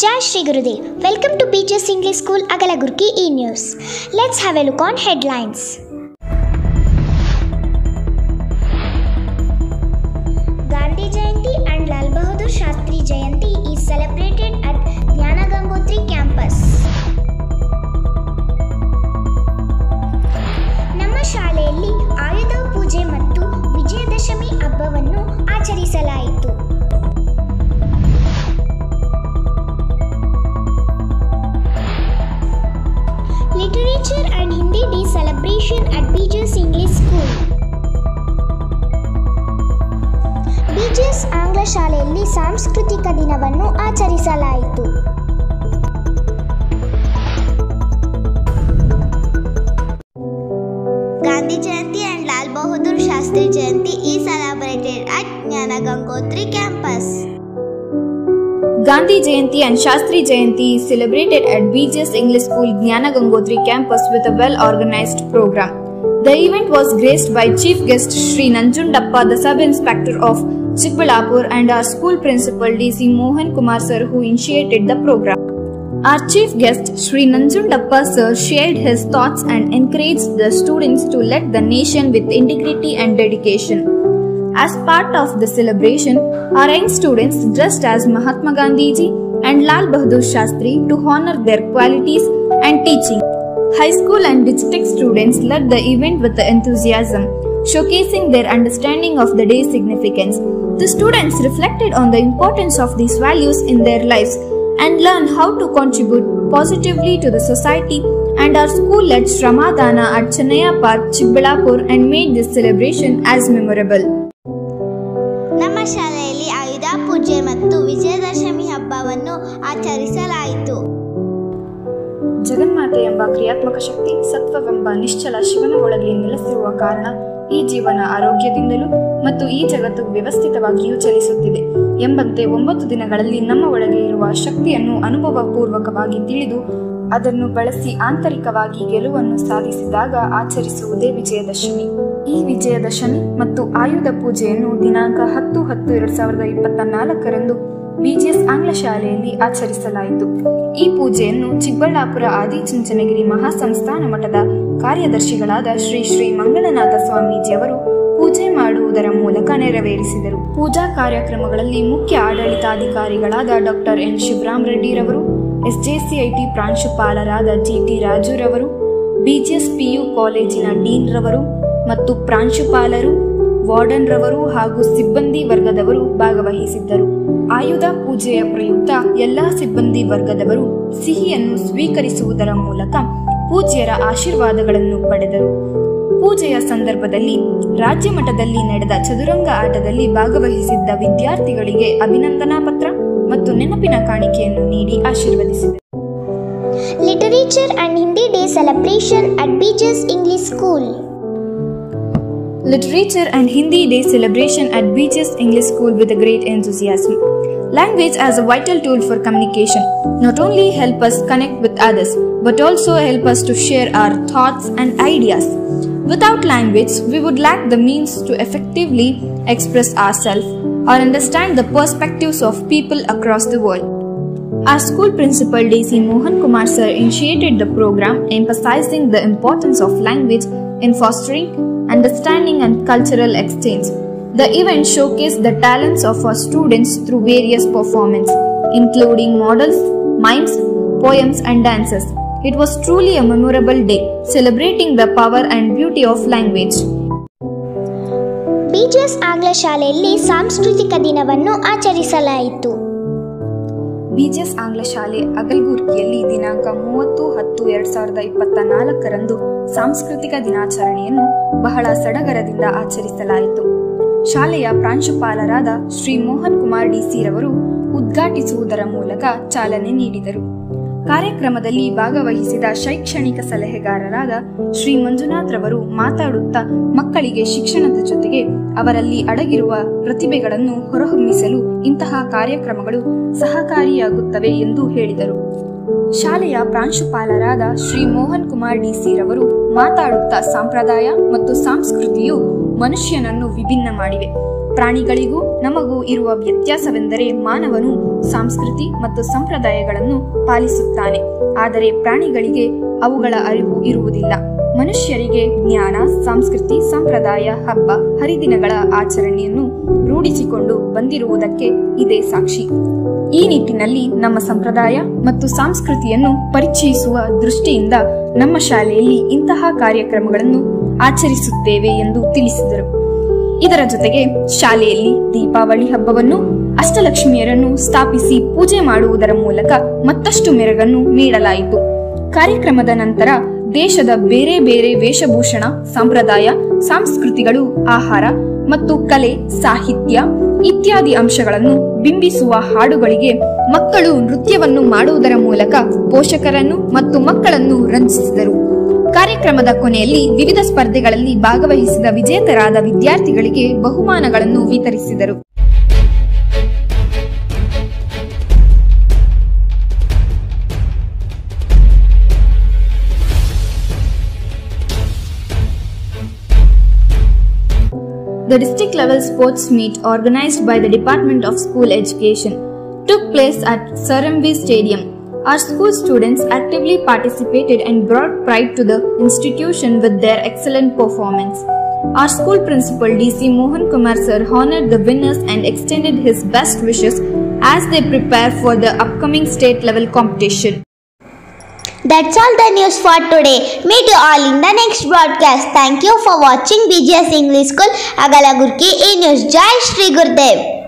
Jai Shri Gurudev. Welcome to BGS English School, Agalagurki E-News. Let's have a look on headlines. Gandhi Jayanti and Lal Bahadur Shastri Jayanti is celebrated at Jnana Gangotri campus. ನಮ್ಮ ಶಾಲೆಯಲ್ಲಿ ಆಯುಧ ಪೂಜೆ ಮತ್ತು ವಿಜಯದಶಮಿ ಹಬ್ಬವನ್ನು ಆಚರಿಸಲಾಯಿತು. Literature and Hindi Day celebration at BGS English School. BGS ಆಂಗ್ಲ ಶಾಲೆಯಲ್ಲಿ ಸಾಂಸ್ಕೃತಿಕ ದಿನವನ್ನು ಆಚರಿಸಲಾಯಿತು. Gandhi Jayanti and Lal Bahadur Shastri Jayanti is celebrated at Jnana Gangotri campus. Gandhi Jayanti and Shastri Jayanti is celebrated at BGS English School, Jnana Gangotri campus with a well-organized program. The event was graced by Chief Guest Shri Nanjundappa, the Sub-Inspector of Chikbalapur, and our school principal DC Mohan Kumar sir, who initiated the program. Our chief guest Shri Nanjundappa sir shared his thoughts and encouraged the students to lead the nation with integrity and dedication. As part of the celebration, our young students dressed as Mahatma Gandhi ji and Lal Bahadur Shastri to honor their qualities and teaching. High school and district students led the event with enthusiasm, showcasing their understanding of the day's significance. The students reflected on the importance of these values in their lives and learned how to contribute positively to the society, and our school led Shramadana at Chennaya Park, Chikbalapur, and made this celebration as memorable. ನಮ್ಮ ಶಾಲೆಯಲ್ಲಿ ಆಯುಧ ಪೂಜೆ ಮತ್ತು ವಿಜಯದಶಮಿ ಹಬ್ಬವನ್ನು ಆಚರಿಸಲಾಯಿತು. ಜಗನ್ಮಾತೆ ಎಂಬ ಕ್ರಿಯಾತ್ಮಕ ಶಕ್ತಿ, ಸತ್ವವೆಂಬ ನಿಶ್ಚಲ ಶಿವನ ಒಳಗೆ ನೆಲೆಸಿರುವ ಕಾರಣ ಈ ಜೀವನ ಆರೋಗ್ಯದಿಂದಲೂ ಮತ್ತು ಈ ಜಗತ್ತು ವ್ಯವಸ್ಥಿತವಾಗಿಯೂ ಚಲಿಸುತ್ತಿದೆ ಎಂಬಂತೆ 9 ದಿನಗಳಲ್ಲಿ ನಮ್ಮ ಒಳಗೆ ಇರುವ ಶಕ್ತಿಯನ್ನು ಅನುಭವಪೂರ್ವಕವಾಗಿ ತಿಳಿದು ಅದನ್ನು ಬಳಸಿ ಆಂತರಿಕವಾಗಿ ಗೆಲುವನ್ನು ಸಾಧಿಸಿದಾಗ ಆಚರಿಸುವುದೇ ವಿಜಯದಶಮಿ. ಈ ವಿಜಯದಶಮಿ ಮತ್ತು ಆಯುಧ ಪೂಜೆಯನ್ನು ದಿನಾಂಕ 10/10/2024 ಬಿಜಿಎಸ್ ಆಂಗ್ಲ ಶಾಲೆಯಲ್ಲಿ ಆಚರಿಸಲಾಯಿತು. ಈ ಪೂಜೆಯನ್ನು ಚಿಕ್ಕಬಳ್ಳಾಪುರ ಆದಿಚುಂಚನಗಿರಿ ಮಹಾಸಂಸ್ಥಾನ ಮಠದ ಕಾರ್ಯದರ್ಶಿಗಳಾದ ಶ್ರೀ ಶ್ರೀ ಮಂಗಳನಾಥ ಸ್ವಾಮೀಜಿಯವರು ಪೂಜೆ ಮಾಡುವುದರ ಮೂಲಕ ನೆರವೇರಿಸಿದರು. ಪೂಜಾ ಕಾರ್ಯಕ್ರಮಗಳಲ್ಲಿ ಮುಖ್ಯ ಆಡಳಿತಾಧಿಕಾರಿಗಳಾದ ಡಾಕ್ಟರ್ ಎನ್ ಶಿವರಾಮ್ ರೆಡ್ಡಿರವರು, ಎಸ್ಜೆಸಿಐಟಿ ಪ್ರಾಂಶುಪಾಲರಾದ ಜಿಟಿ ರಾಜುರವರು, ಬಿಜಿಎಸ್ ಪಿಯು ಕಾಲೇಜಿನ ಡೀನ್ ರವರು ಮತ್ತು ಪ್ರಾಂಶುಪಾಲರು, ವಾರ್ಡನ್ ರವರು ಹಾಗೂ ಸಿಬ್ಬಂದಿ ವರ್ಗದವರು ಭಾಗವಹಿಸಿದ್ದರು. ಆಯುಧ ಪೂಜೆಯ ಪ್ರಯುಕ್ತ ಎಲ್ಲಾ ಸಿಬ್ಬಂದಿ ವರ್ಗದವರು ಸಿಹಿಯನ್ನು ಸ್ವೀಕರಿಸುವುದರ ಮೂಲಕ ಪೂಜ್ಯರ ಆಶೀರ್ವಾದಗಳನ್ನು ಪಡೆದರು. ಪೂಜೆಯ ಸಂದರ್ಭದಲ್ಲಿ ರಾಜ್ಯ ಮಟ್ಟದಲ್ಲಿ ನಡೆದ ಚದುರಂಗ ಆಟದಲ್ಲಿ ಭಾಗವಹಿಸಿದ್ದ ವಿದ್ಯಾರ್ಥಿಗಳಿಗೆ ಅಭಿನಂದನಾ ಪತ್ರ ಮತ್ತು ನೆನಪಿನ ಕಾಣಿಕೆಯನ್ನು ನೀಡಿ ಆಶೀರ್ವದಿಸಿದರು. Literature and Hindi Day celebration at BGS English School. Literature and Hindi Day celebration at BGS English School with a great enthusiasm. Language as a vital tool for communication not only help us connect with others but also help us to share our thoughts and ideas. Without language, we would lack the means to effectively express ourselves or understand the perspectives of people across the world. Our school principal DC Mohan Kumar sir initiated the program emphasizing the importance of language in fostering understanding and cultural exchange. The event showcased the talents of our students through various performances, including models, mimes, poems and dances. It was truly a memorable day, celebrating the power and beauty of language. BGS ಆಂಗ್ಲ ಶಾಲೆಯಲ್ಲಿ ಸಾಂಸ್ಕೃತಿಕ ದಿನವನ್ನು ಆಚರಿಸಲಾಯಿತು. BGS ಆಂಗ್ಲ ಶಾಲೆ ಅಗಲಗುರ್ಕಿಯಲ್ಲಿ ದಿನಾಂಕ 30/10/2024 ಸಾಂಸ್ಕೃತಿಕ ದಿನಾಚರಣೆಯನ್ನು ಬಹಳ ಸಡಗರದಿಂದ ಆಚರಿಸಲಾಯಿತು. ಶಾಲೆಯ ಪ್ರಾಂಶುಪಾಲರಾದ ಶ್ರೀ ಮೋಹನ್ ಕುಮಾರ್ ಡಿಸಿ ರವರು ಉದ್ಘಾಟಿಸುವುದರ ಮೂಲಕ ಚಾಲನೆ ನೀಡಿದರು. ಕಾರ್ಯಕ್ರಮದಲ್ಲಿ ಭಾಗವಹಿಸಿದ ಶೈಕ್ಷಣಿಕ ಸಲಹೆಗಾರರಾದ ಶ್ರೀ ಮಂಜುನಾಥ್ ರವರು ಮಾತಾಡುತ್ತಾ ಮಕ್ಕಳಿಗೆ ಶಿಕ್ಷಣದ ಜೊತೆಗೆ ಅವರಲ್ಲಿ ಅಡಗಿರುವ ಪ್ರತಿಭೆಗಳನ್ನು ಹೊರಹೊಮ್ಮಿಸಲು ಇಂತಹ ಕಾರ್ಯಕ್ರಮಗಳು ಸಹಕಾರಿಯಾಗುತ್ತವೆ ಎಂದು ಹೇಳಿದರು. ಶಾಲೆಯ ಪ್ರಾಂಶುಪಾಲರಾದ ಶ್ರೀ ಮೋಹನ್ ಕುಮಾರ್ ಡಿಸಿ ರವರು ಮಾತಾಡುತ್ತಾ ಸಂಪ್ರದಾಯ ಮತ್ತು ಸಂಸ್ಕೃತಿಯು ಮನುಷ್ಯನನ್ನು ವಿಭಿನ್ನ ಮಾಡಿವೆ. ಪ್ರಾಣಿಗಳಿಗೂ ನಮಗೂ ಇರುವ ವ್ಯತ್ಯಾಸವೆಂದರೆ ಮಾನವನು ಸಂಸ್ಕೃತಿ ಮತ್ತು ಸಂಪ್ರದಾಯಗಳನ್ನು ಪಾಲಿಸುತ್ತಾನೆ, ಆದರೆ ಪ್ರಾಣಿಗಳಿಗೆ ಅವುಗಳ ಅರಿವು ಇರುವುದಿಲ್ಲ. ಮನುಷ್ಯರಿಗೆ ಜ್ಞಾನ, ಸಂಸ್ಕೃತಿ, ಸಂಪ್ರದಾಯ, ಹಬ್ಬ ಹರಿದಿನಗಳ ಆಚರಣೆಯನ್ನು ರೂಢಿಸಿಕೊಂಡು ಬಂದಿರುವುದಕ್ಕೆ ಇದೇ ಸಾಕ್ಷಿ. ಈ ನಿಟ್ಟಿನಲ್ಲಿ ನಮ್ಮ ಸಂಪ್ರದಾಯ ಮತ್ತು ಸಂಸ್ಕೃತಿಯನ್ನು ಪರಿಚಯಿಸುವ ದೃಷ್ಟಿಯಿಂದ ನಮ್ಮ ಶಾಲೆಯಲ್ಲಿ ಇಂತಹ ಕಾರ್ಯಕ್ರಮಗಳನ್ನು ಆಚರಿಸುತ್ತೇವೆ ಎಂದು ತಿಳಿಸಿದರು. ಇದರ ಜೊತೆಗೆ ಶಾಲೆಯಲ್ಲಿ ದೀಪಾವಳಿ ಹಬ್ಬವನ್ನು ಅಷ್ಟಲಕ್ಷ್ಮಿಯರನ್ನು ಸ್ಥಾಪಿಸಿ ಪೂಜೆ ಮಾಡುವುದರ ಮೂಲಕ ಮತ್ತಷ್ಟು ಮೆರುಗನ್ನು ನೀಡಲಾಯಿತು. ಕಾರ್ಯಕ್ರಮದ ನಂತರ ದೇಶದ ಬೇರೆ ಬೇರೆ ವೇಷಭೂಷಣ, ಸಂಪ್ರದಾಯ, ಸಂಸ್ಕೃತಿಗಳು, ಆಹಾರ ಮತ್ತು ಕಲೆ, ಸಾಹಿತ್ಯ ಇತ್ಯಾದಿ ಅಂಶಗಳನ್ನು ಬಿಂಬಿಸುವ ಹಾಡುಗಳಿಗೆ ಮಕ್ಕಳು ನೃತ್ಯವನ್ನು ಮಾಡುವುದರ ಮೂಲಕ ಪೋಷಕರನ್ನು ಮತ್ತು ಮಕ್ಕಳನ್ನು ರಂಜಿಸಿದರು. ಕಾರ್ಯಕ್ರಮದ ಕೊನೆಯಲ್ಲಿ ವಿವಿಧ ಸ್ಪರ್ಧೆಗಳಲ್ಲಿ ಭಾಗವಹಿಸಿದ ವಿಜೇತರಾದ ವಿದ್ಯಾರ್ಥಿಗಳಿಗೆ ಬಹುಮಾನಗಳನ್ನು ವಿತರಿಸಿದರು. The district level sports meet organized by the Department of School Education took place at Sir M.V. Stadium. Our school students actively participated and brought pride to the institution with their excellent performance. Our school principal D.C. Mohan Kumar sir honored the winners and extended his best wishes as they prepare for the upcoming state level competition. That's all the news for today. Meet you all in the next broadcast. Thank you for watching BGS English School, Agalagurki E-News. Jai Shri Gurudev.